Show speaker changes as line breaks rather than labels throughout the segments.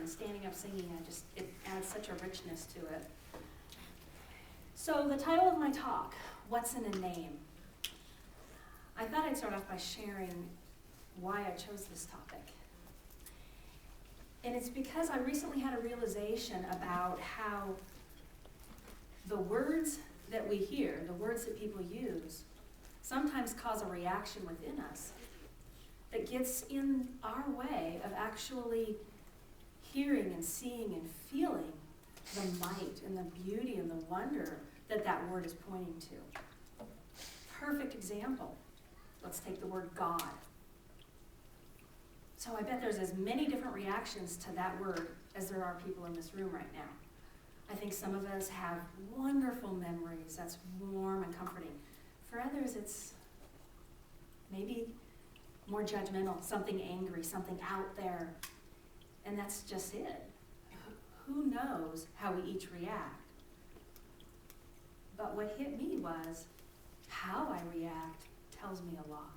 and standing up singing, it adds such a richness to it. So the title of my talk, What's in a Name? I thought I'd start off by sharing why I chose this topic. And it's because I recently had a realization about how the words that we hear, the words that people use, sometimes cause a reaction within us that gets in our way of actually hearing and seeing and feeling the might and the beauty and the wonder that that word is pointing to. Perfect example. Let's take the word God. So I bet there's as many different reactions to that word as there are people in this room right now. I think some of us have wonderful memories that's warm and comforting. For others, it's maybe more judgmental, something angry, something out there. And that's just it. Who knows how we each react? But what hit me was how I react tells me a lot.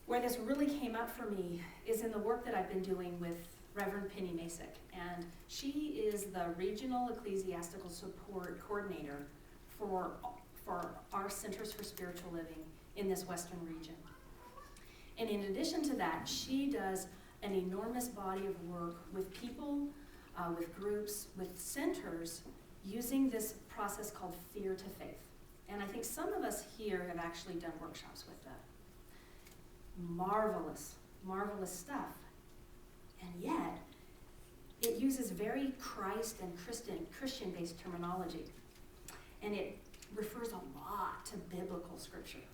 Where this really came up for me is in the work that I've been doing with Reverend Penny Masick, and she is the Regional Ecclesiastical Support Coordinator for our Centers for Spiritual Living in this Western region. And in addition to that, she does an enormous body of work with people, with groups, with centers, using this process called Fear to Faith. And I think some of us here have actually done workshops with that. Marvelous, marvelous stuff. And yet, it uses very Christ and Christian-based terminology. And it refers a lot to biblical scripture.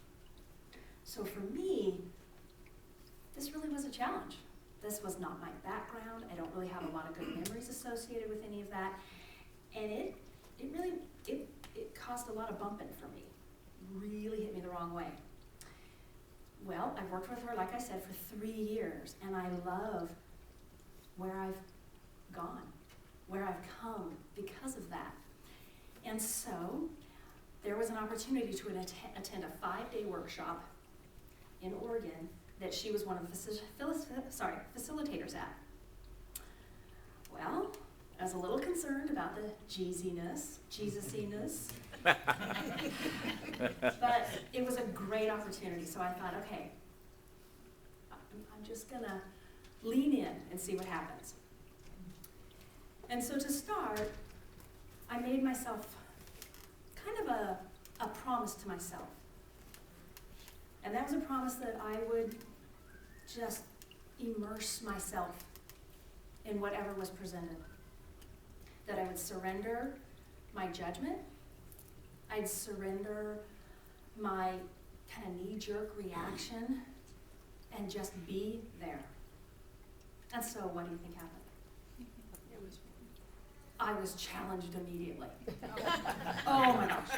So for me, this really was a challenge. This was not my background. I don't really have a lot of good memories associated with any of that. And it really caused a lot of bumping for me. Really hit me the wrong way. Well, I've worked with her, like I said, for 3 years, and I love where I've gone, where I've come because of that. And so there was an opportunity to attend a 5-day workshop in Oregon that she was one of the facilitators at. Well, I was a little concerned about the Jesusiness, but it was a great opportunity, so I thought, okay, I'm just gonna lean in and see what happens. And so to start, I made myself kind of a promise to myself. And that was a promise that I would just immerse myself in whatever was presented. That I would surrender my judgment. I'd surrender my kind of knee-jerk reaction and just be there. And so what do you think happened? I was challenged immediately. Oh my gosh.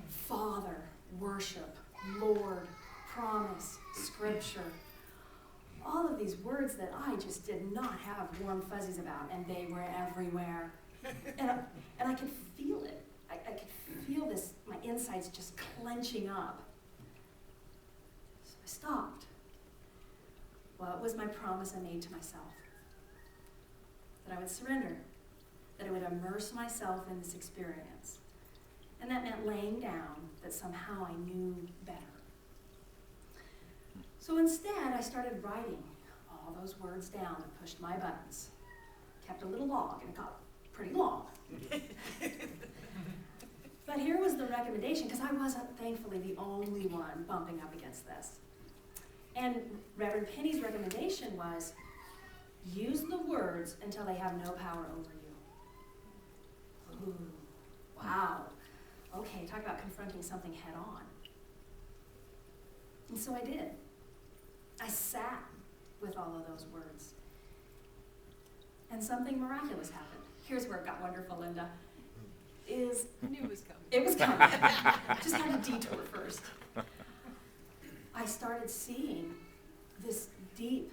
Father, worship, Lord, promise, scripture. All of these words that I just did not have warm fuzzies about, and they were everywhere. And I could feel it. I could feel this, my insides just clenching up. So I stopped. What was my promise I made to myself? That I would surrender, that I would immerse myself in this experience. And that meant laying down that somehow I knew better. So instead, I started writing all those words down and pushed my buttons. Kept a little log, and it got pretty long. But here was the recommendation, because I wasn't, thankfully, the only one bumping up against this. And Reverend Penny's recommendation was, use the words until they have no power over you. Ooh, wow. Okay, talk about confronting something head on. And so I did. I sat with all of those words. And something miraculous happened. Here's where it got wonderful, Linda.
I knew it was coming.
It was coming. Just had to detour first. I started seeing this deep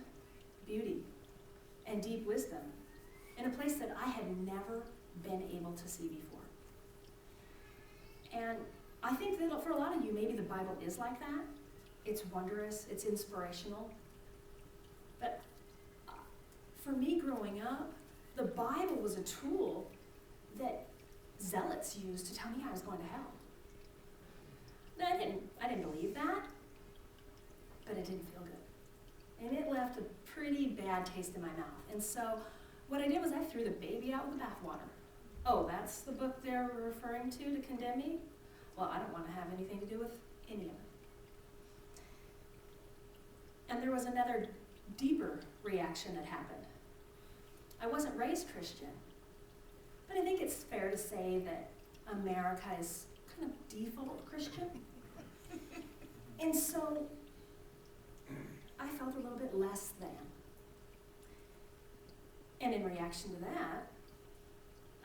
beauty and deep wisdom in a place that I had never been able to see before. And I think that for a lot of you, maybe the Bible is like that. It's wondrous, it's inspirational. But growing up, the Bible was a tool that zealots used to tell me I was going to hell. Now, I didn't believe that, but it didn't feel good. And it left a pretty bad taste in my mouth. And so what I did was I threw the baby out with the bathwater. Oh, that's the book they're referring to condemn me? Well, I don't want to have anything to do with any of it. And there was another deeper reaction that happened. I wasn't raised Christian, but I think it's fair to say that America is kind of default Christian. And so I felt a little bit less than. And in reaction to that,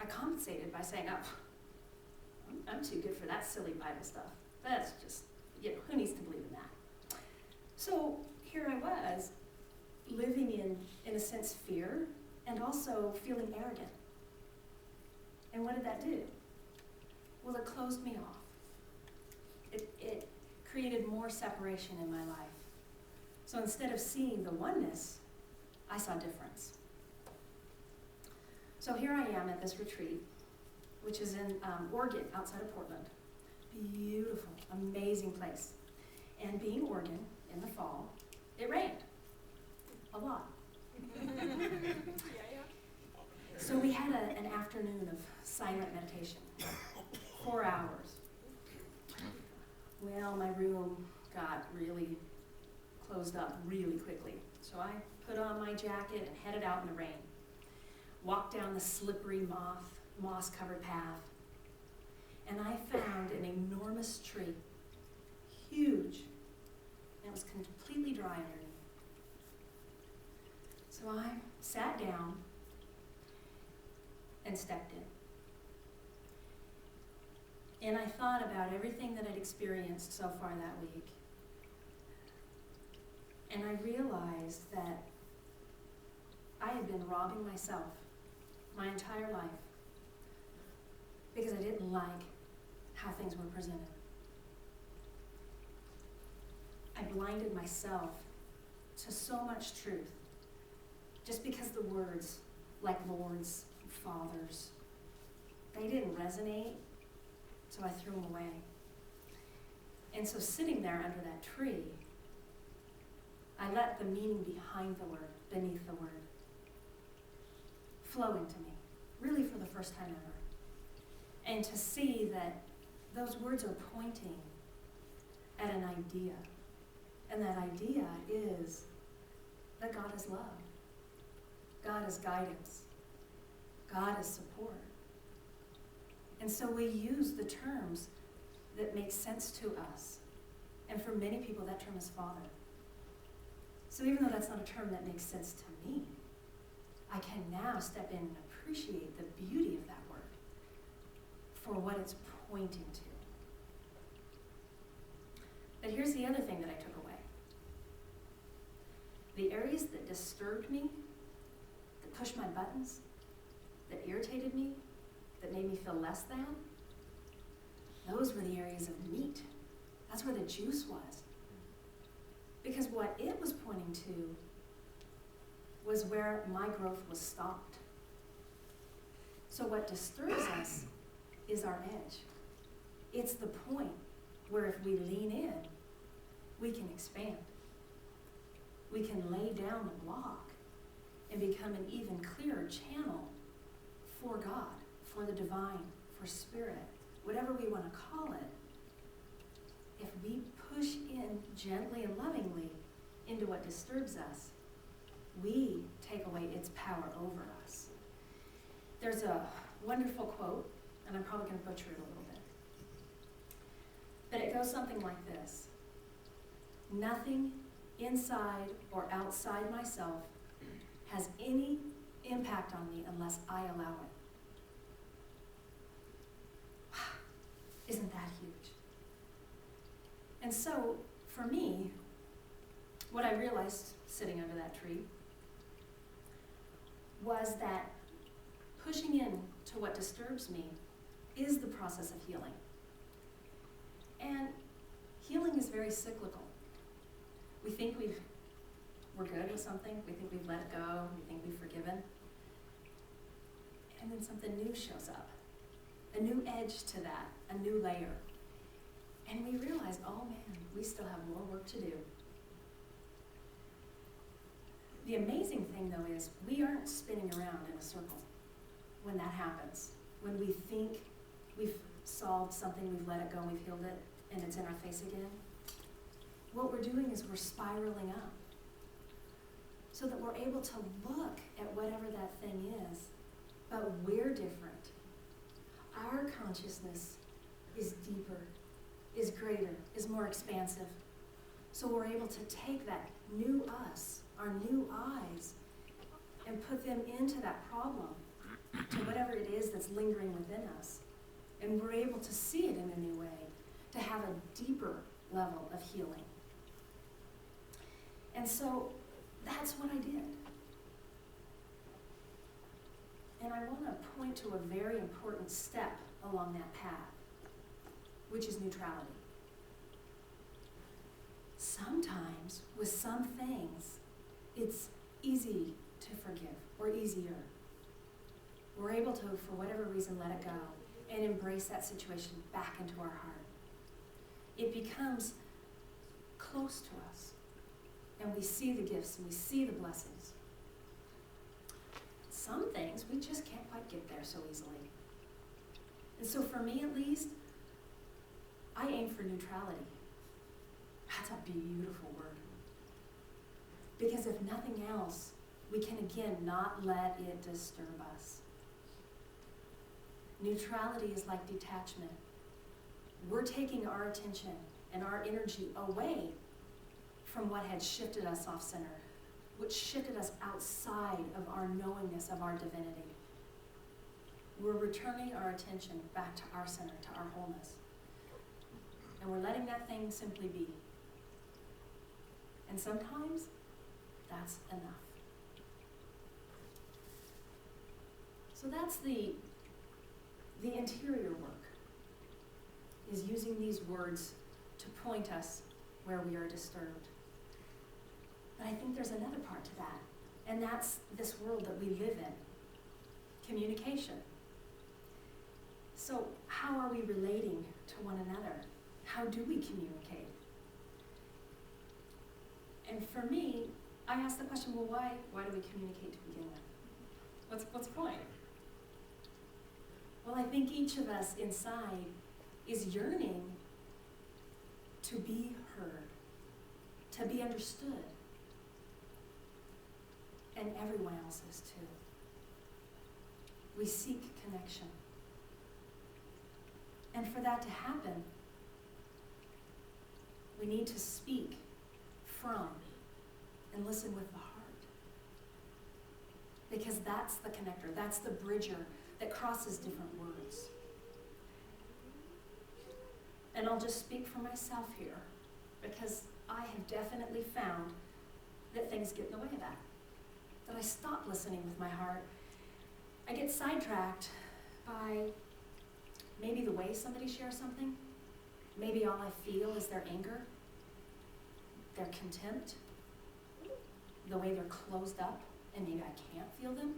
I compensated by saying, oh, I'm too good for that silly Bible stuff. That's just, who needs to believe in that? So here I was, living in a sense, fear, and also feeling arrogant. And what did that do? Well, it closed me off. It created more separation in my life. So instead of seeing the oneness, I saw difference. So here I am at this retreat, which is in Oregon, outside of Portland. Beautiful, amazing place. And being Oregon in the fall, it rained a lot. So we had an afternoon of silent meditation, 4 hours. Well, my room got really closed up really quickly. So I put on my jacket and headed out in the rain. Walked down the slippery moss-covered path. And I found an enormous tree, huge. And it was completely dry underneath. So I sat down and stepped in. And I thought about everything that I'd experienced so far that week. And I realized that I had been robbing myself my entire life because I didn't like how things were presented. I blinded myself to so much truth just because the words, like lords, fathers, they didn't resonate, so I threw them away. And so sitting there under that tree, I let the meaning behind the word, beneath the word, flow into me, really for the first time ever. And to see that those words are pointing at an idea. And that idea is that God is love. God is guidance. God is support. And so we use the terms that make sense to us. And for many people, that term is Father. So even though that's not a term that makes sense to me, I can now step in and appreciate the beauty of that word for what it's pointing to. But here's the other thing that I took away. The areas that disturbed me, that pushed my buttons, that irritated me, that made me feel less than, those were the areas of meat. That's where the juice was. Because what it was pointing to was where my growth was stopped. So what disturbs us is our edge. It's the point where if we lean in, we can expand. We can lay down the block and become an even clearer channel for God, for the divine, for spirit, whatever we want to call it. If we push in gently and lovingly into what disturbs us, we take away its power over us. There's a wonderful quote, and I'm probably going to butcher it a little bit. But it goes something like this. Nothing inside or outside myself has any impact on me unless I allow it. Isn't that huge? And so, for me, what I realized sitting under that tree was that pushing in to what disturbs me is the process of healing. And healing is very cyclical. We think we're good with something, we think we've let it go, we think we've forgiven. And then something new shows up, a new edge to that, a new layer. And we realize, oh man, we still have more work to do. The amazing thing though is we aren't spinning around in a circle when that happens. When we think we've solved something, we've let it go, we've healed it, and it's in our face again. What we're doing is we're spiraling up so that we're able to look at whatever that thing is, but we're different. Our consciousness is deeper, is greater, is more expansive. So we're able to take that new us, our new eyes, and put them into that problem, to whatever it is that's lingering within us. And we're able to see it in a new way, to have a deeper level of healing. And so that's what I did. And I want to point to a very important step along that path, which is neutrality. Sometimes, with some things, it's easy to forgive, or easier. We're able to, for whatever reason, let it go and embrace that situation back into our heart. It becomes close to us, and we see the gifts and we see the blessings. Some things we just can't quite get there so easily. And so for me at least, I aim for neutrality. That's a beautiful word. Because if nothing else, we can again not let it disturb us. Neutrality is like detachment. We're taking our attention and our energy away from what had shifted us off center, which shifted us outside of our knowingness of our divinity. We're returning our attention back to our center, to our wholeness. And we're letting that thing simply be. And sometimes that's enough. So that's the interior work, is using these words to point us where we are disturbed. But I think there's another part to that, and that's this world that we live in, communication. So how are we relating to one another? How do we communicate? And for me, I ask the question, well, why do we communicate to begin with? What's the point? Well, I think each of us inside is yearning to be heard, to be understood. And everyone else is too. We seek connection. And for that to happen, we need to speak from and listen with the heart. Because that's the connector, that's the bridger that crosses different words. And I'll just speak for myself here, because I have definitely found that things get in the way of that. That I stop listening with my heart. I get sidetracked by maybe the way somebody shares something. Maybe all I feel is their anger, their contempt, the way they're closed up, and maybe I can't feel them.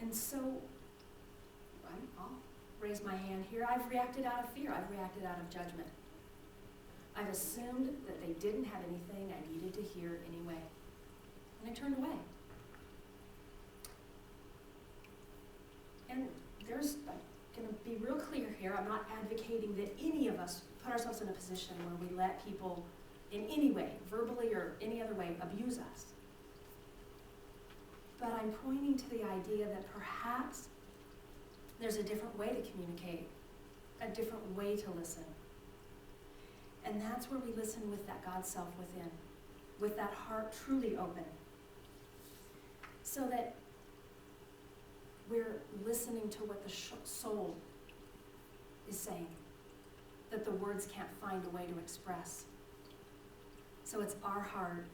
And so, I'll raise my hand here. I've reacted out of fear. I've reacted out of judgment. I've assumed that they didn't have anything I needed to hear anyway. And I turned away. And I'm going to be real clear here. I'm not advocating that any of us put ourselves in a position where we let people in any way, verbally or any other way, abuse us. But I'm pointing to the idea that perhaps there's a different way to communicate, a different way to listen. And that's where we listen with that God self within, with that heart truly open. So that we're listening to what the soul is saying, that the words can't find a way to express. So it's our heart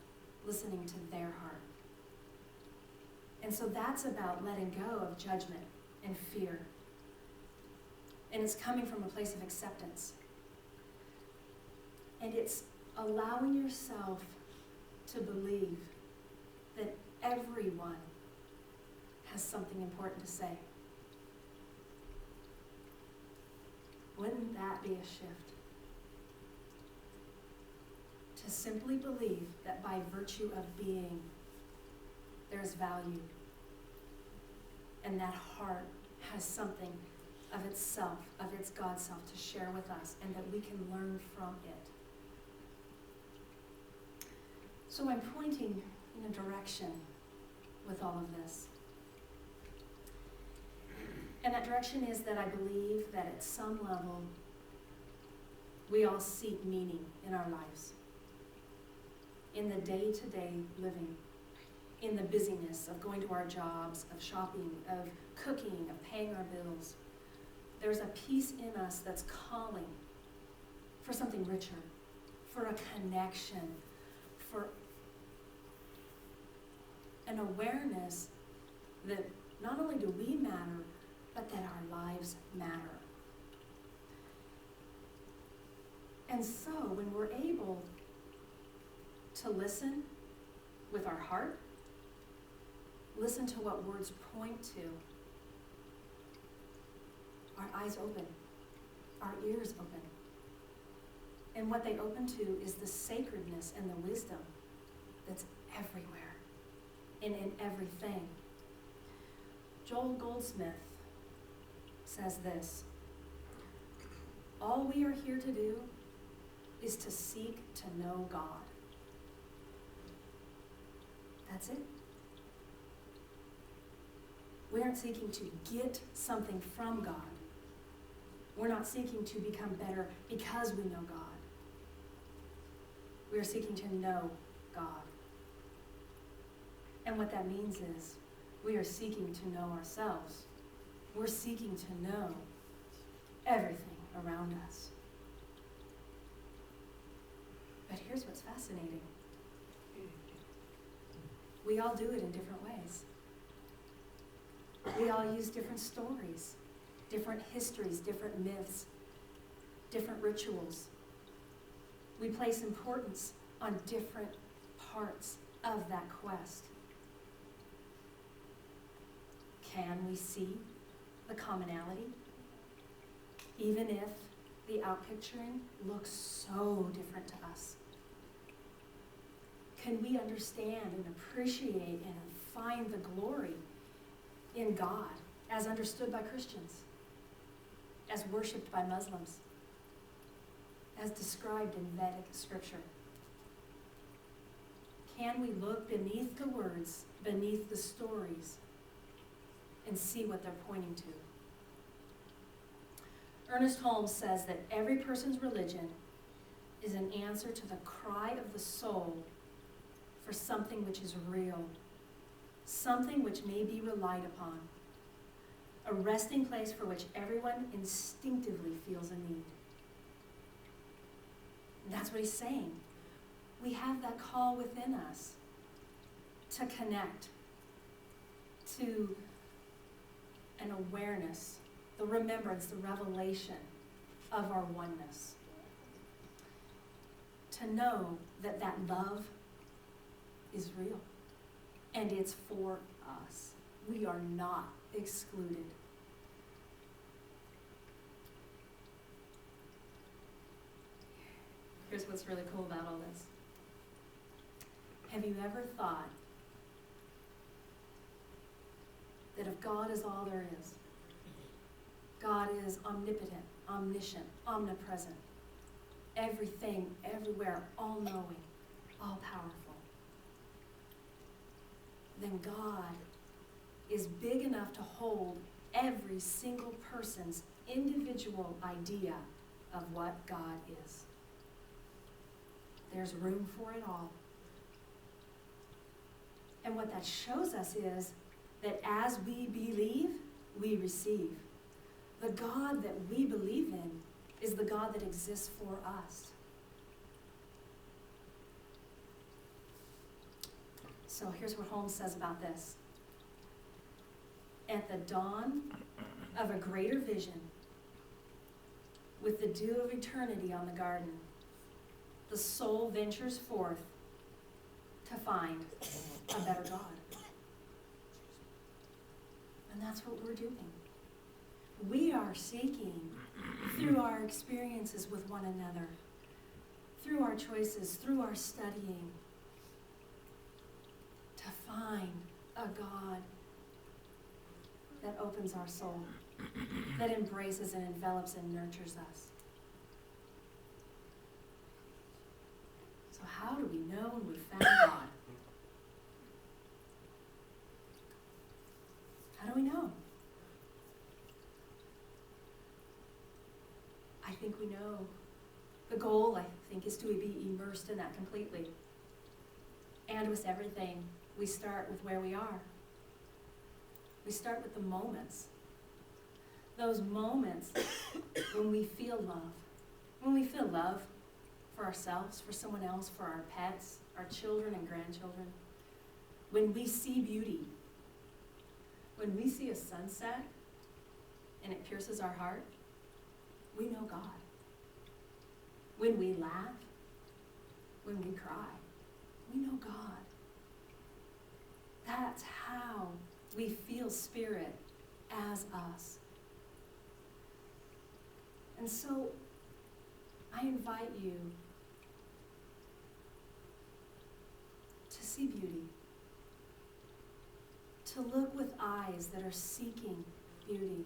listening to their heart. And so that's about letting go of judgment and fear. And it's coming from a place of acceptance. And it's allowing yourself to believe that everyone has has something important to say. Wouldn't that be a shift? To simply believe that by virtue of being, there's value. And that heart has something of itself, of its God self to share with us, and that we can learn from it. So I'm pointing in a direction with all of this. And that direction is that I believe that at some level, we all seek meaning in our lives. In the day-to-day living, in the busyness of going to our jobs, of shopping, of cooking, of paying our bills. There's a piece in us that's calling for something richer, for a connection, for an awareness that not only do we matter, but that our lives matter. And so when we're able to listen with our heart, listen to what words point to, our eyes open, our ears open. And what they open to is the sacredness and the wisdom that's everywhere and in everything. Joel Goldsmith says this: all we are here to do is to seek to know God. That's it. We aren't seeking to get something from God. We're not seeking to become better because we know God. We are seeking to know God. And what that means is we are seeking to know ourselves. We're seeking to know everything around us. But here's what's fascinating. We all do it in different ways. We all use different stories, different histories, different myths, different rituals. We place importance on different parts of that quest. Can we see the commonality, even if the outpicturing looks so different to us? Can we understand and appreciate and find the glory in God as understood by Christians, as worshipped by Muslims, as described in Vedic scripture? Can we look beneath the words, beneath the stories, and see what they're pointing to? Ernest Holmes says that every person's religion is an answer to the cry of the soul for something which is real, something which may be relied upon, a resting place for which everyone instinctively feels a need. And that's what he's saying. We have that call within us to connect to an awareness, the remembrance, the revelation of our oneness. To know that that love is real and it's for us. We are not excluded. Here's what's really cool about all this. Have you ever thought that if God is all there is, God is omnipotent, omniscient, omnipresent, everything, everywhere, all-knowing, all-powerful, then God is big enough to hold every single person's individual idea of what God is. There's room for it all. And what that shows us is that as we believe, we receive. The God that we believe in is the God that exists for us. So here's what Holmes says about this. At the dawn of a greater vision, with the dew of eternity on the garden, the soul ventures forth to find a better God. that's what we're doing. We are seeking through our experiences with one another, through our choices, through our studying, to find a God that opens our soul, that embraces and envelops and nurtures us. So how do we know when we found God? How do we know? I think we know. The goal, I think, is to be immersed in that completely. And with everything, we start with where we are. We start with the moments. Those moments when we feel love. When we feel love for ourselves, for someone else, for our pets, our children and grandchildren. When we see beauty. When we see a sunset and it pierces our heart, we know God. When we laugh, when we cry, we know God. That's how we feel Spirit as us. And so I invite you to see beauty, to look with eyes that are seeking beauty,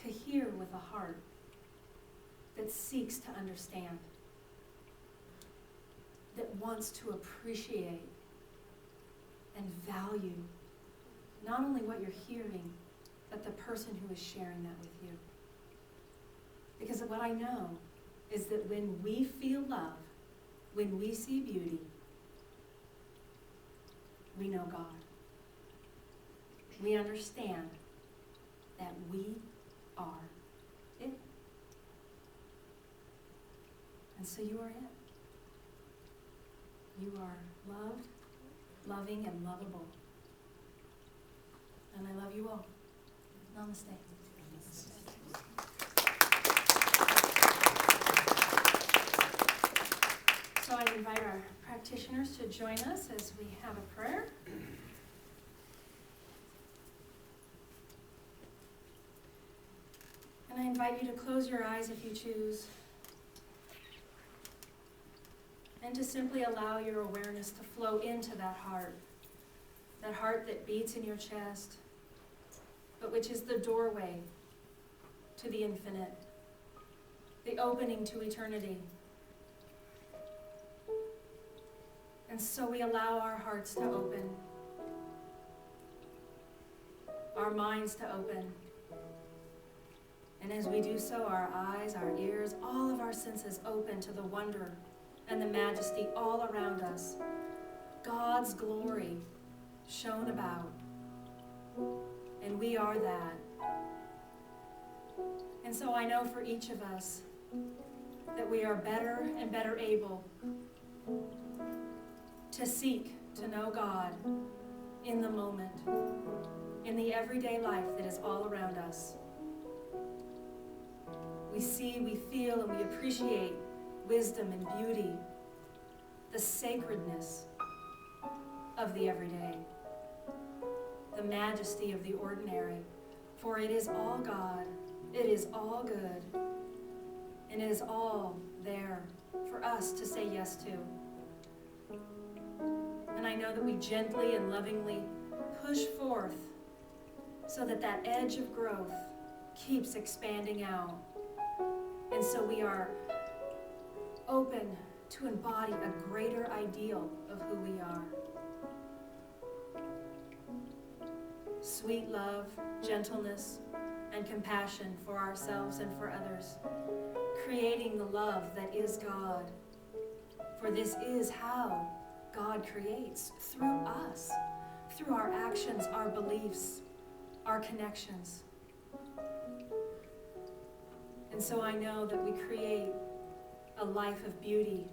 to hear with a heart that seeks to understand, that wants to appreciate and value not only what you're hearing, but the person who is sharing that with you. Because what I know is that when we feel love, when we see beauty, we know God. We understand that we are it. And so you are it. You are loved, loving, and lovable. And I love you all. Namaste. So I invite our practitioners to join us as we have a prayer. And I invite you to close your eyes if you choose. And to simply allow your awareness to flow into that heart that beats in your chest, but which is the doorway to the infinite, the opening to eternity. And so we allow our hearts to open, our minds to open. And as we do so, our eyes, our ears, all of our senses open to the wonder and the majesty all around us. God's glory shown about. And we are that. And so I know for each of us that we are better and better able to seek to know God in the moment, in the everyday life that is all around us. We see, we feel, and we appreciate wisdom and beauty, the sacredness of the everyday, the majesty of the ordinary, for it is all God, it is all good, and it is all there for us to say yes to. And I know that we gently and lovingly push forth so that that edge of growth keeps expanding out. And so we are open to embody a greater ideal of who we are. Sweet love, gentleness, and compassion for ourselves and for others, creating the love that is God. For this is how God creates, through us, through our actions, our beliefs, our connections. And so I know that we create a life of beauty,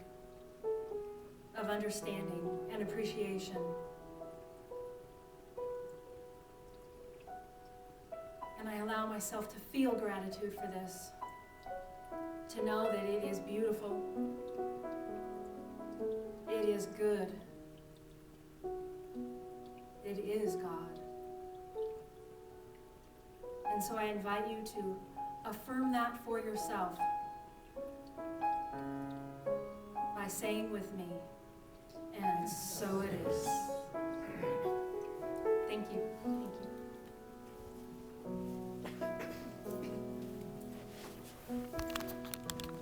of understanding and appreciation. And I allow myself to feel gratitude for this, to know that it is beautiful, it is good, it is God. And so I invite you to affirm that for yourself by saying with me, and so it is. Thank you.